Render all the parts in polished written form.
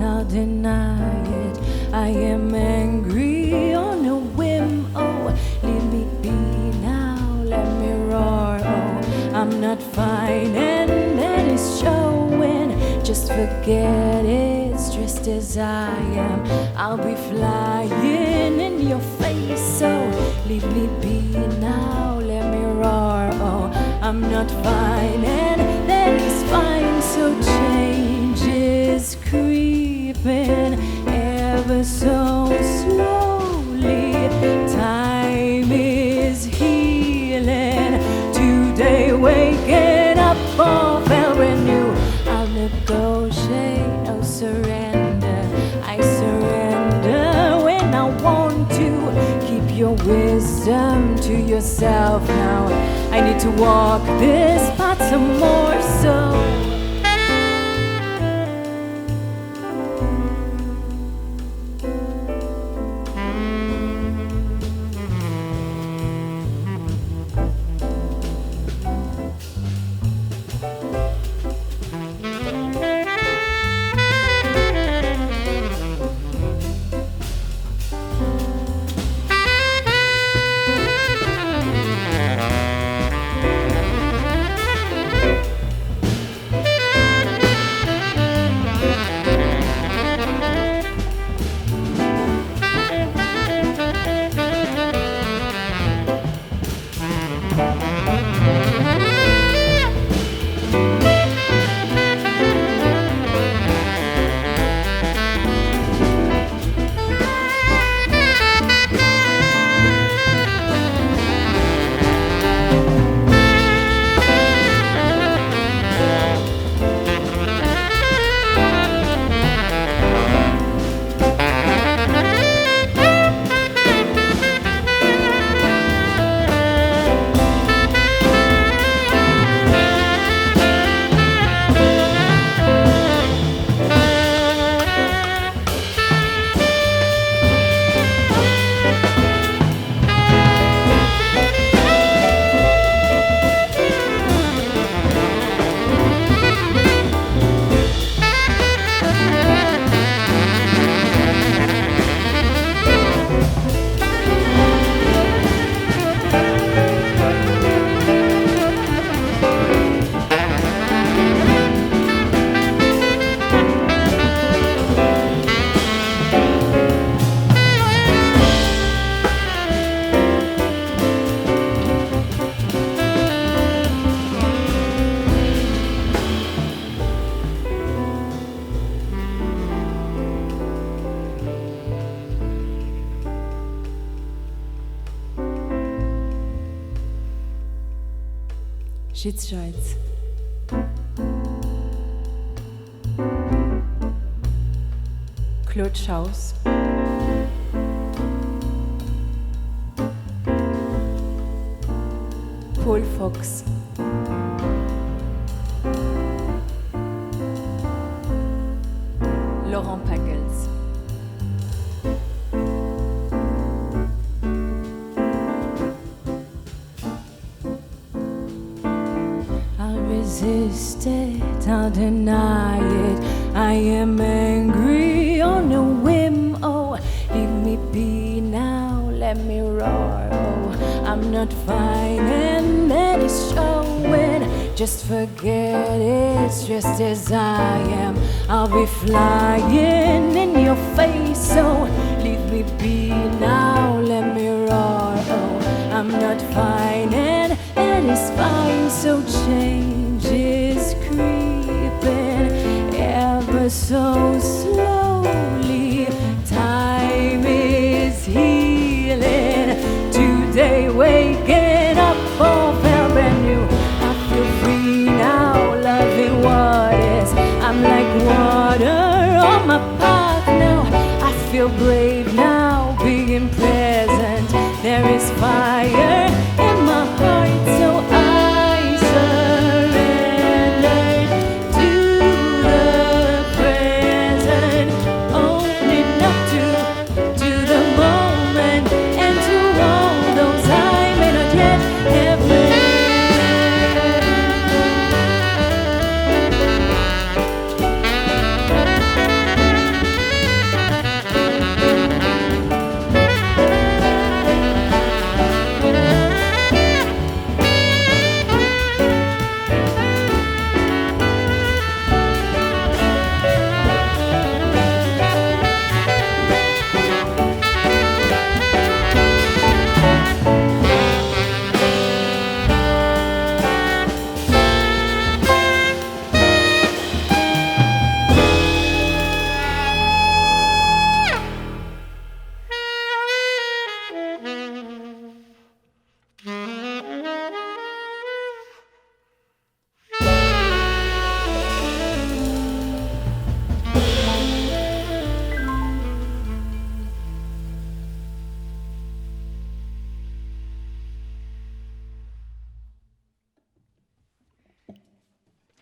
I'll deny it. I am angry on a whim. Oh, leave me be now, let me roar. Oh, I'm not fine and that is showing. Just forget it, stressed as I am. I'll be flying in your face. So leave me be now, let me roar. Oh, I'm not fine and that is fine. So change is creeping ever so slowly. Time is healing. Today waking up all felt renew. I'll negotiate, no surrender. I surrender when I want to. Keep your wisdom to yourself now. I need to walk this path some more. So Schitz-Schweiz. Claude Schaus. Paul Fox. Laurent Pagels. Resist it, I'll deny it. I am angry on a whim. Oh, leave me be now, let me roar. Oh, I'm not fine and that is showing. Just forget it, stressed as I am. I'll be flying in your face. So leave me be now, let me roar. Oh, I'm not fine and that is fine. So change is creeping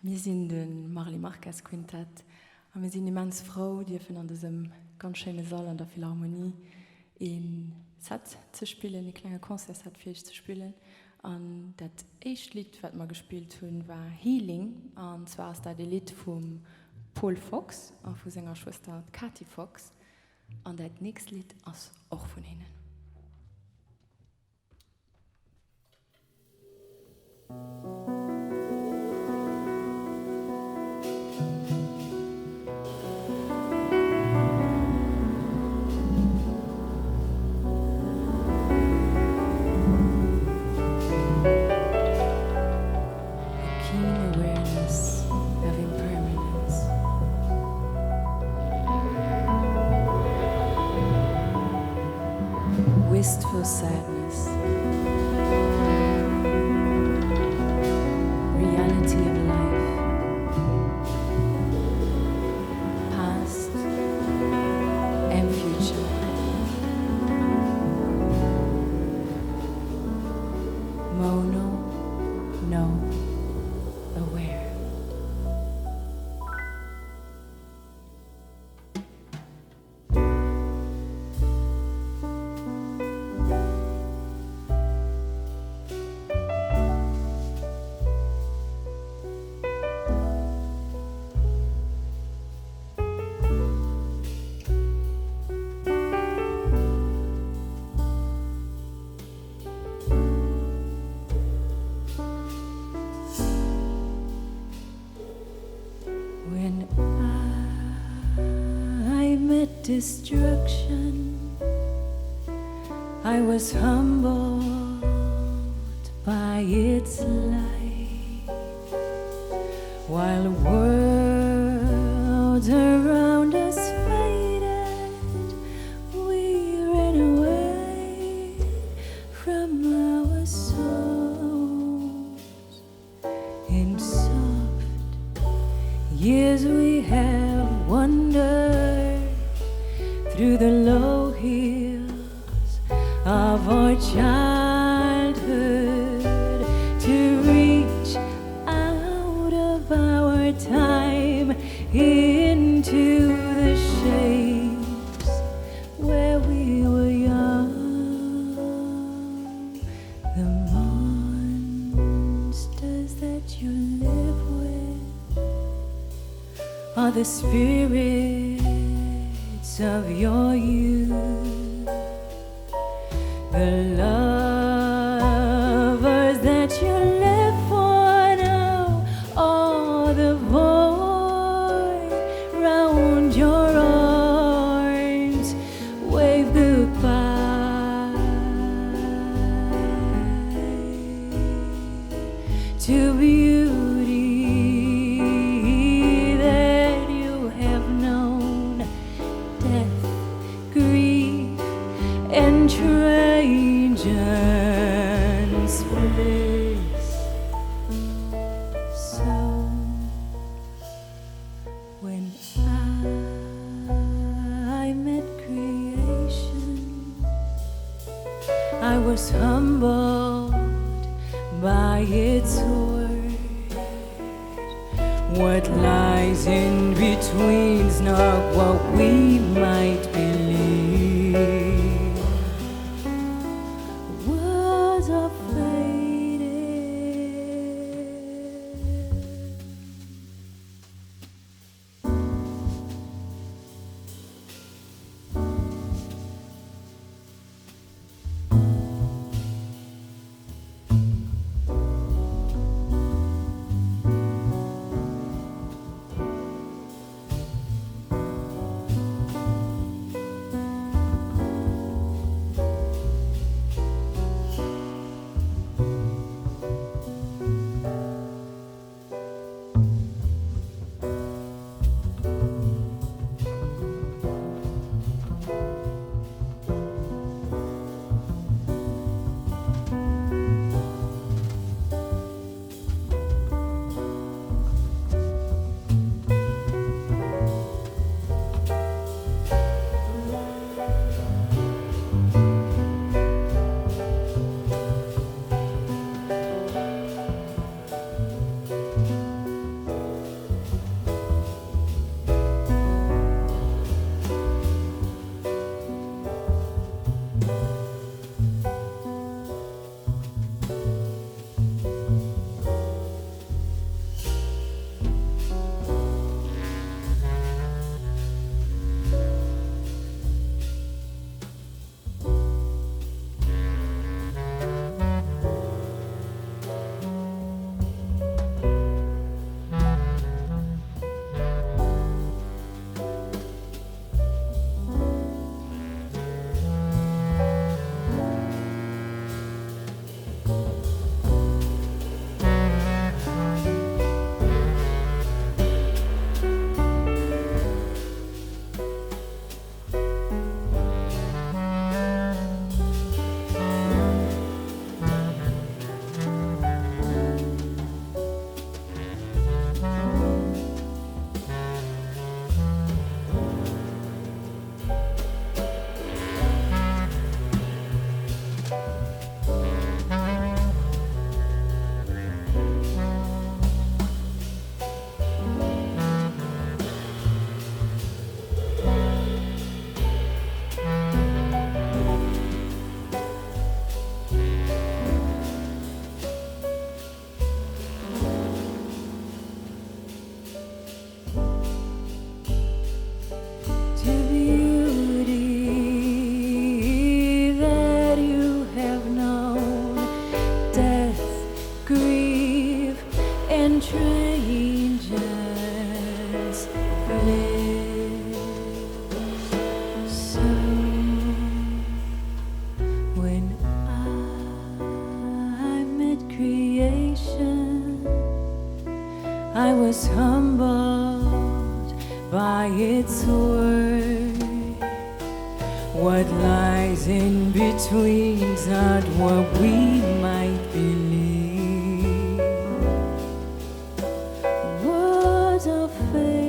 Wir sind den Marly Marques 5tet und wir sind immens froh, dürfen an diesem ganz schönen Saal an der Philharmonie in Set zu spielen, ein kleines Konzertset für euch zu spielen. Und das erste Lied, das wir gespielt haben, war Healing. Und zwar ist das das Lied von Paul Fox und von seiner Schwester Katy Fox. Und das nächste Lied ist auch von ihnen. Wistful sadness, reality of life, past and future, mono, no, aware. Destruction, I was humbled by its light, while worlds around us faded, we ran away from our souls. In soft years we have wandered through the low hills of our childhood to reach out of our time into the shapes where we were young. The monsters that you live with are the spirits of your youth, the lovers that you live for now, all the void round your arms, wave goodbye to beauty that you have known, death, grief, and Trajan's bliss. So when I met creation, I was humbled by its word. What lies in between's not what we might believe. Words are faded. strangers live. So when I met creation, I was humbled by its word. What lies in between's not what we might believe. Words are faded.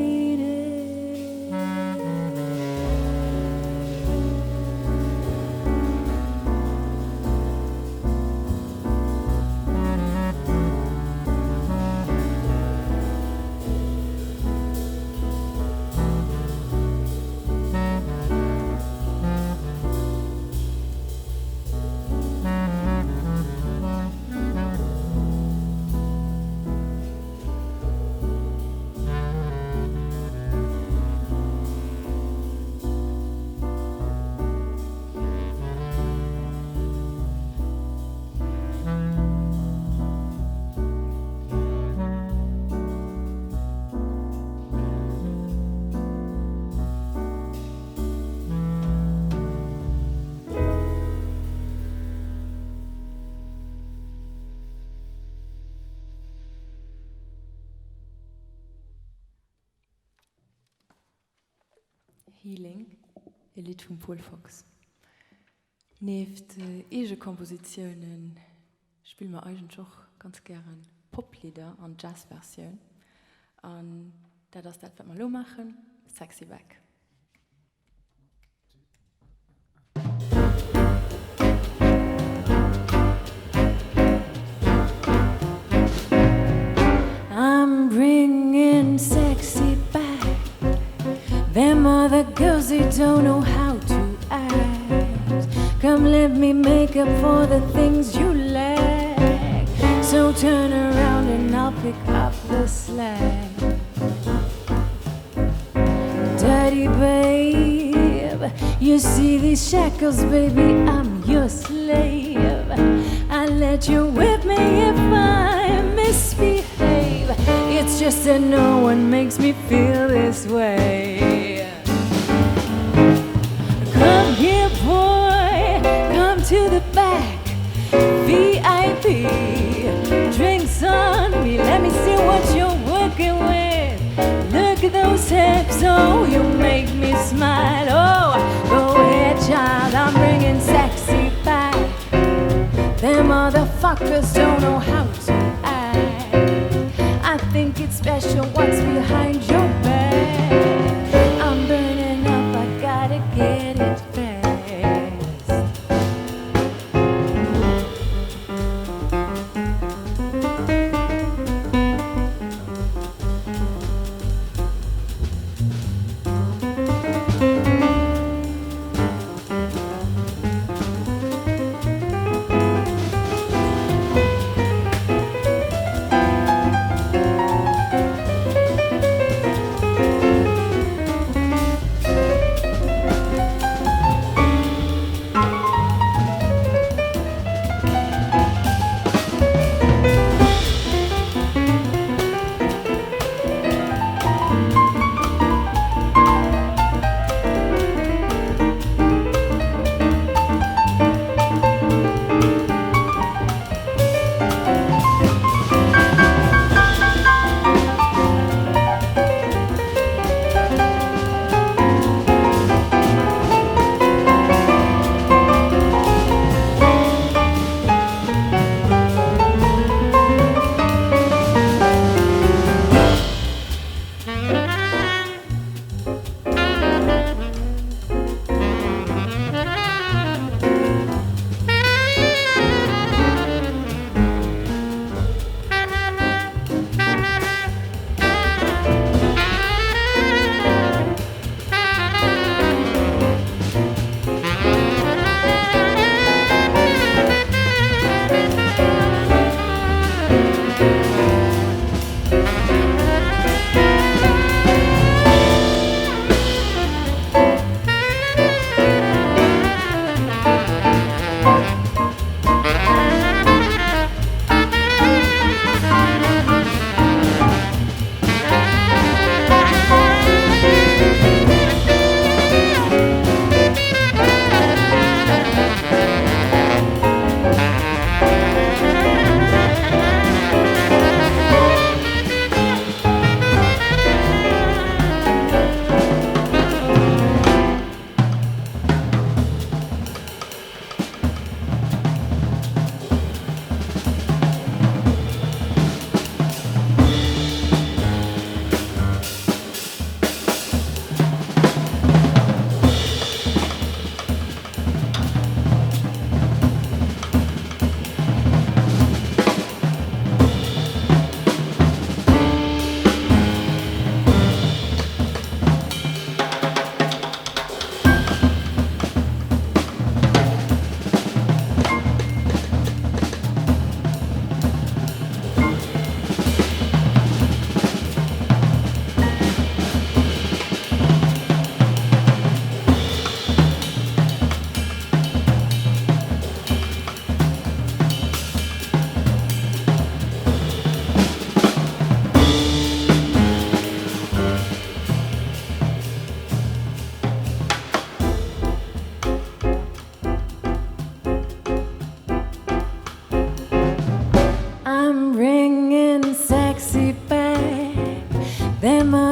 Healing, ein Lied von Paul Fox. Neben den Kompositionen spielen wir eigentlich auch ganz gerne Poplieder und Jazzversionen. Und das ist das, was wir machen, Sexy Back. I'm bringing sexy back. Them other girls, they don't know how to act. Come let me make up for the things you lack. So turn around and I'll pick up the slack. Daddy babe, you see these shackles, baby, I'm your slave. I let you whip me if I misbehave. It's just that no one makes me feel this way. Come here, boy, come to the back. VIP, drinks on me, let me see what you're working with. Look at those hips, oh, you make me smile. Oh, go ahead, child, I'm bringing sexy back. Them motherfuckers don't know how to act. I think it's special what's behind your back. I'm burning up, I gotta get it fast.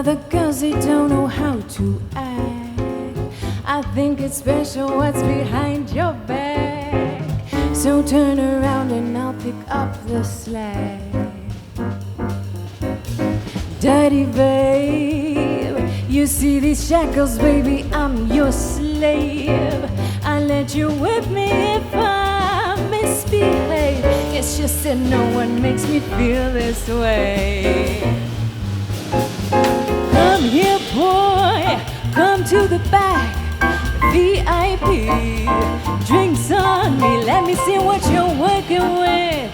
other girls, they don't know how to act. I think it's special what's behind your back. So turn around and I'll pick up the slack. Dirty babe, you see these shackles, baby, I'm your slave. I let you whip me if I misbehave. It's just that no one makes me feel this way. Come here, boy, come to the back. VIP, drinks on me, let me see what you're working with.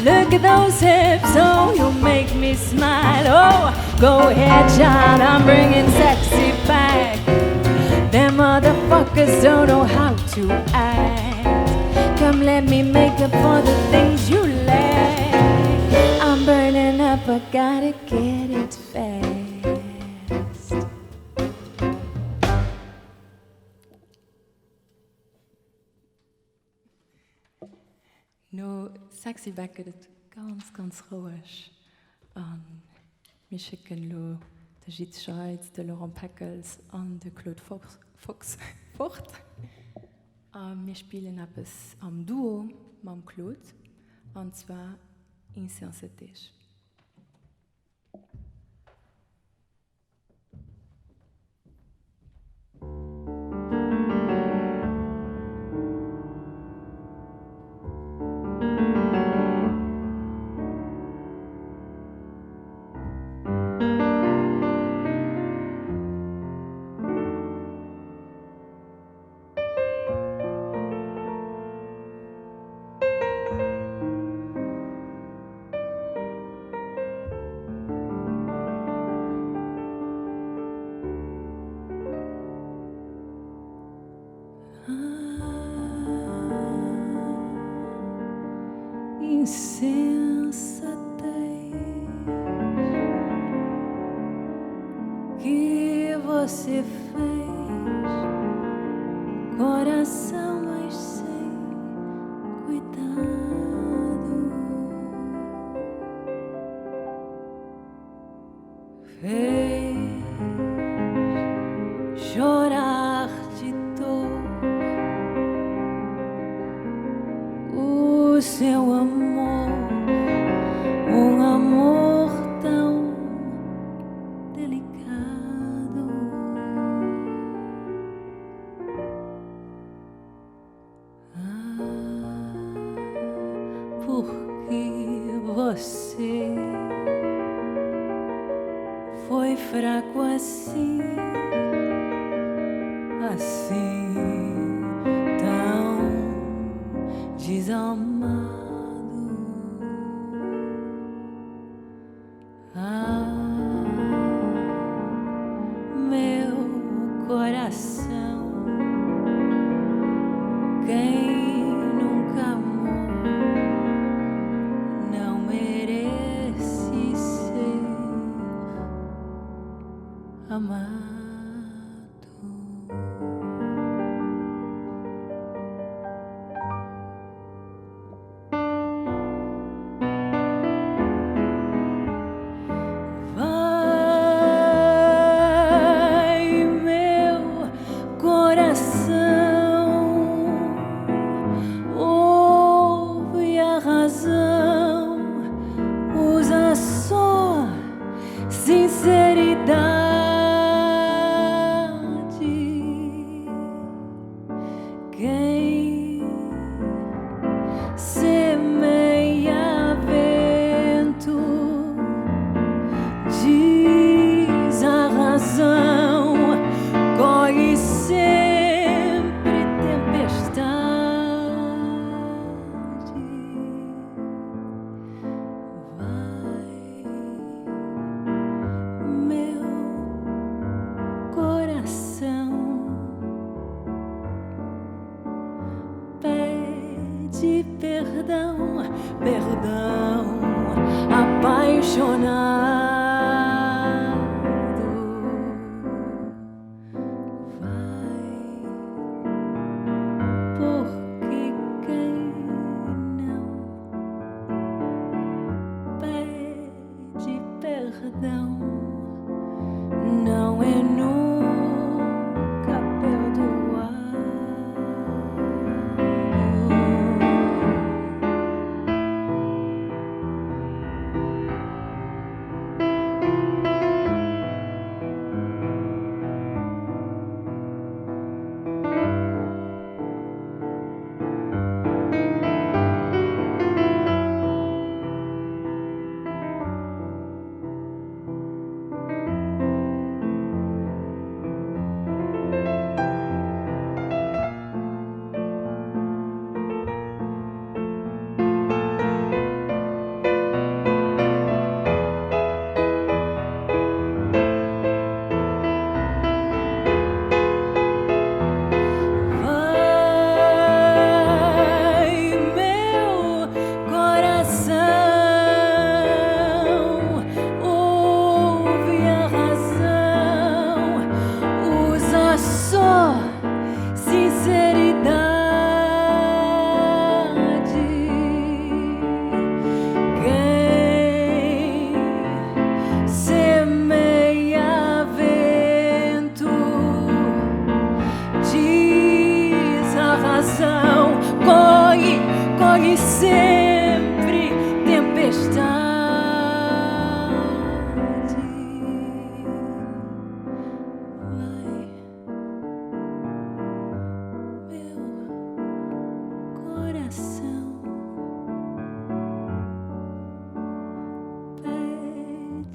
Look at those hips, oh, you make me smile. Oh, go ahead, child, I'm bringing sexy back. Them motherfuckers don't know how to act. Come let me make up for the things you lack. I'm burning up, I gotta get it fast. No, sexy backen het ganz ruhig. Wir schicken lo de Gide Scheids, de Laurent Peckels an de Claude Fuchs fort. Wir spielen etwas am Duo mit Claude, und zwar in LETZ. Insensatez que você fez, coração, mas sem cuidado, fez chorar de dor o seu amor, amor tão delicado. Porque você foi fraco assim, tão desamado. Meu coração, quem nunca amou não merece ser amado.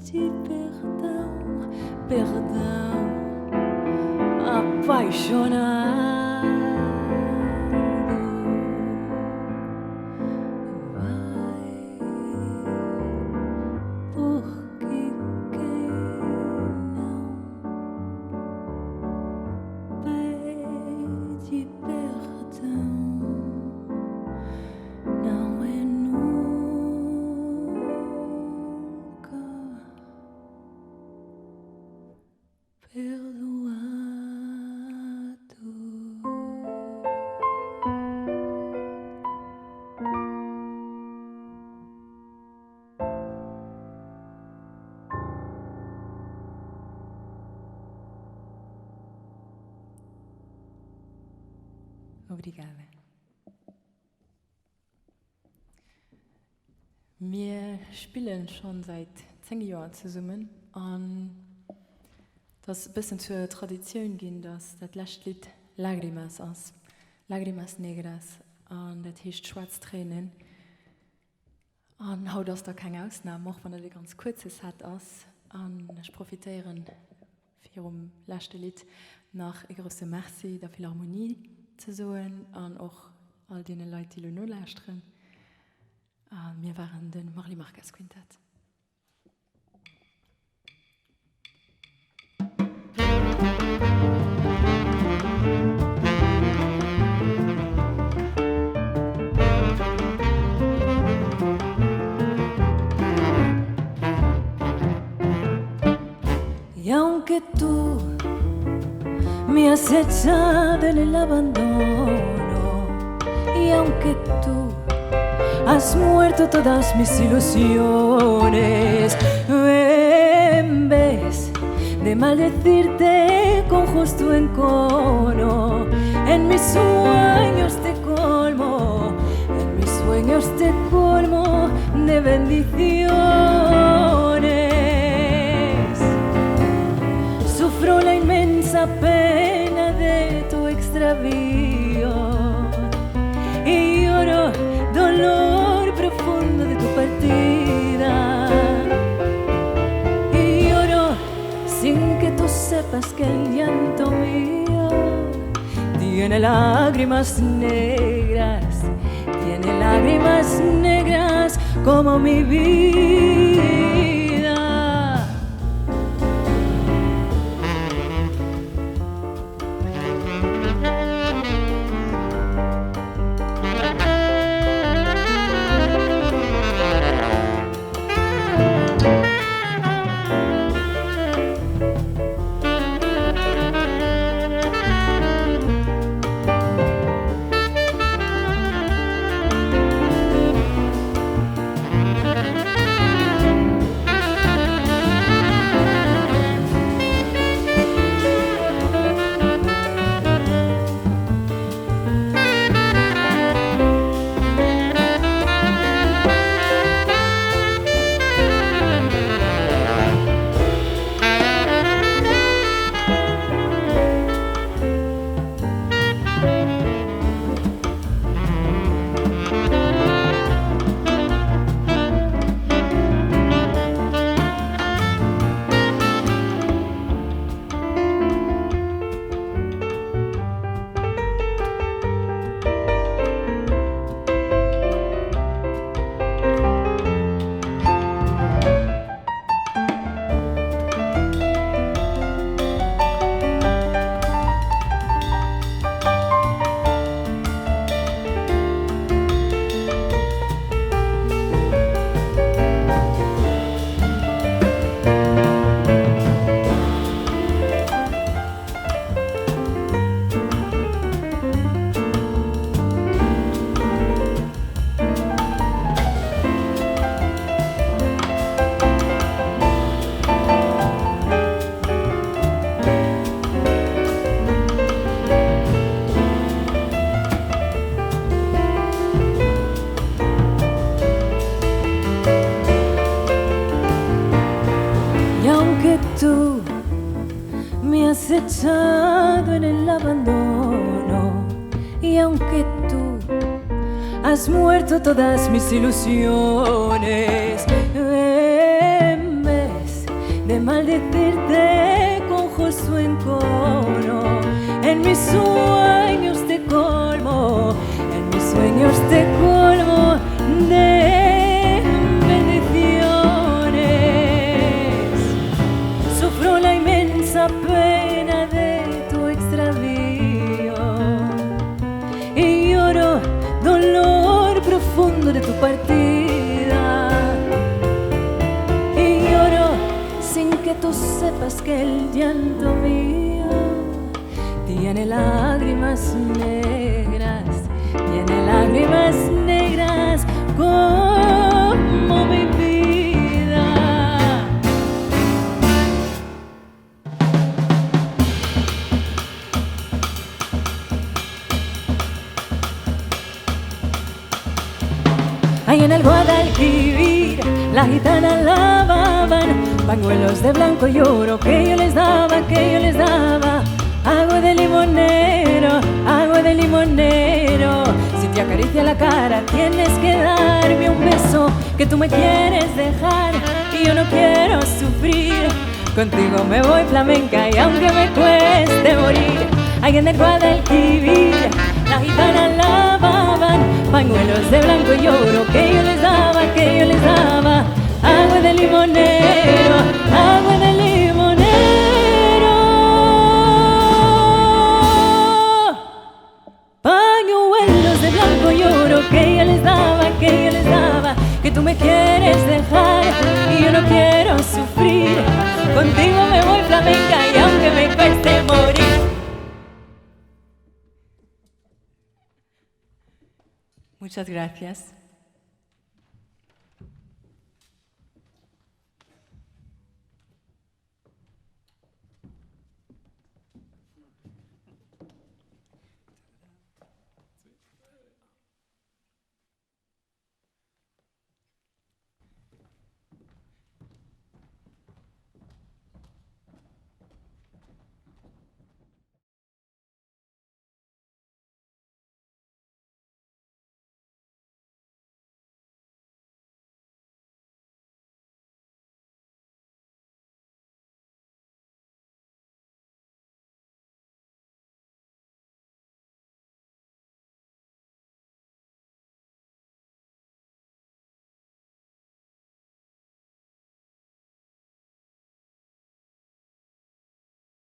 pedir perdão, perdão, apaixonado. Obrigada. Wir spielen schon seit 10 Jahren zusammen und das ein bisschen zur Tradition ging, dass das letzte Lied Lágrimas ist. Lágrimas Negras und das heißt Schwarztränen. Und heute ist da keine Ausnahme, auch wenn es ganz kurzes hat ist. Und ich profitiere für das letzte Lied nach ein großes Merci der Philharmonie zu sagen und auch all den Leuten, die noch lauschen. Wir waren den Marly Marques 5tet. Y aunque tú me has echado en el abandono, y aunque tú has muerto todas mis ilusiones, en vez de maldecirte con justo encono, en mis sueños te colmo, en mis sueños te colmo de bendiciones. Sufro la inmensa pena de tu extravío y lloro dolor profundo de tu partida, y lloro sin que tú sepas que el llanto mío tiene lágrimas negras, tiene lágrimas negras como mi vida. Echado en el abandono, y aunque tú has muerto todas mis ilusiones, en vez gozo en coro. En mis sueños te colmo, en mis sueños te colmo de bendiciones. Sufro la inmensa pena de tu extravío y lloro dolor profundo de tu partida. Y lloro sin que tú sepas que el llanto mío tiene lágrimas negras, tiene lágrimas negras como mi vida. Ahí en el Guadalquivir la gitana lavaban pañuelos de blanco y oro que yo les daba, que yo les daba. Agua de limonero, agua de limonero. Si te acaricia la cara tienes que darme un beso, que tú me quieres dejar y yo no quiero sufrir. Contigo me voy flamenca y aunque me cueste morir. Ahí en el Guadalquivir la gitana lavaban pañuelos de blanco y oro que yo les daba, que yo les daba. Agua de limonero, agua de limonero. Pañuelos de blanco y oro que yo les daba, que yo les daba. Que tú me quieres dejar y yo no quiero sufrir. Contigo me voy flamenca y aunque me cueste morir. Muchas gracias.